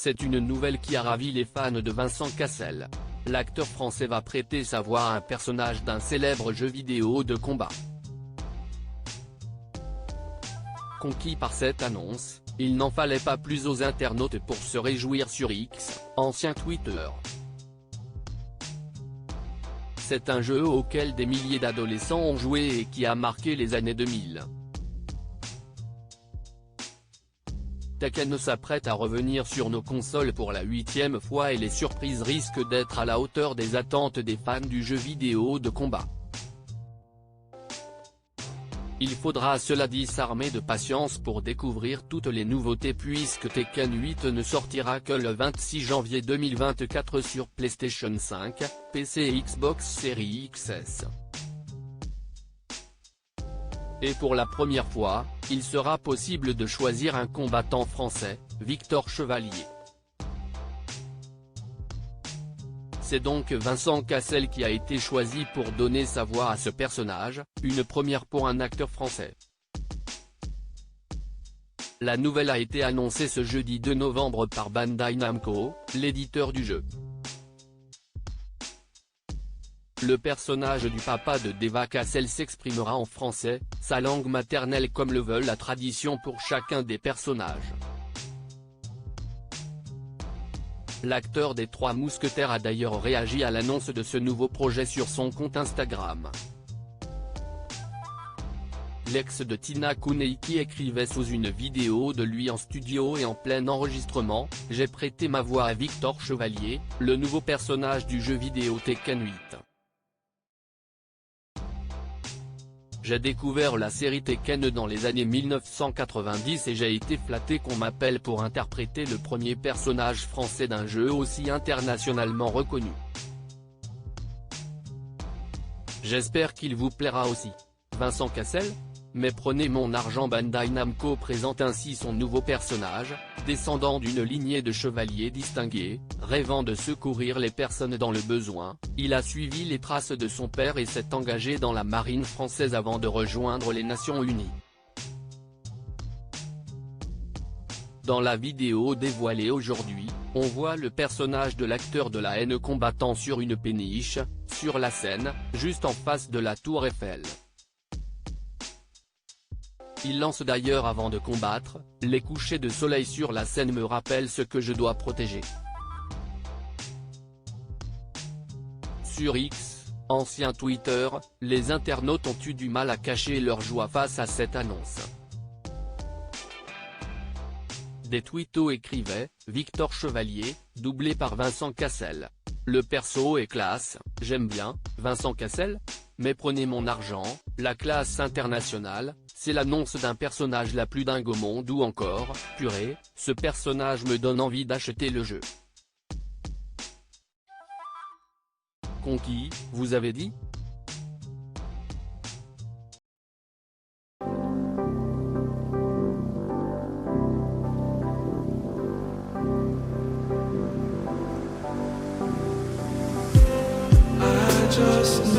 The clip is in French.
C'est une nouvelle qui a ravi les fans de Vincent Cassel. L'acteur français va prêter sa voix à un personnage d'un célèbre jeu vidéo de combat. Conquis par cette annonce, il n'en fallait pas plus aux internautes pour se réjouir sur X, ancien Twitter. C'est un jeu auquel des milliers d'adolescents ont joué et qui a marqué les années 2000. Tekken s'apprête à revenir sur nos consoles pour la 8e fois et les surprises risquent d'être à la hauteur des attentes des fans du jeu vidéo de combat. Il faudra cela dit s'armer de patience pour découvrir toutes les nouveautés puisque Tekken 8 ne sortira que le 26 janvier 2024 sur PlayStation 5, PC et Xbox Series XS. Et pour la première fois, il sera possible de choisir un combattant français, Victor Chevalier. C'est donc Vincent Cassel qui a été choisi pour donner sa voix à ce personnage, une première pour un acteur français. La nouvelle a été annoncée ce jeudi 2 novembre par Bandai Namco, l'éditeur du jeu. Le personnage du papa de Deva Cassel s'exprimera en français, sa langue maternelle comme le veut la tradition pour chacun des personnages. L'acteur des Trois Mousquetaires a d'ailleurs réagi à l'annonce de ce nouveau projet sur son compte Instagram. L'ex de Tina Kuneiki écrivait sous une vidéo de lui en studio et en plein enregistrement « J'ai prêté ma voix à Victor Chevalier, le nouveau personnage du jeu vidéo Tekken 8. J'ai découvert la série Tekken dans les années 1990 et j'ai été flatté qu'on m'appelle pour interpréter le premier personnage français d'un jeu aussi internationalement reconnu. J'espère qu'il vous plaira aussi. Vincent Cassel ? Mais prenez mon argent. Bandai Namco présente ainsi son nouveau personnage, descendant d'une lignée de chevaliers distingués, rêvant de secourir les personnes dans le besoin. Il a suivi les traces de son père et s'est engagé dans la marine française avant de rejoindre les Nations Unies. Dans la vidéo dévoilée aujourd'hui, on voit le personnage de l'acteur de la haine combattant sur une péniche, sur la Seine, juste en face de la Tour Eiffel. Il lance d'ailleurs avant de combattre, « Les couchers de soleil sur la Seine me rappellent ce que je dois protéger ». Sur X, ancien Twitter, les internautes ont eu du mal à cacher leur joie face à cette annonce. Des twittos écrivaient « Victor Chevalier, doublé par Vincent Cassel. Le perso est classe, j'aime bien, Vincent Cassel ? Mais prenez mon argent, la classe internationale, c'est l'annonce d'un personnage la plus dingue au monde ou encore, purée, ce personnage me donne envie d'acheter le jeu. Conquis, vous avez dit ? Just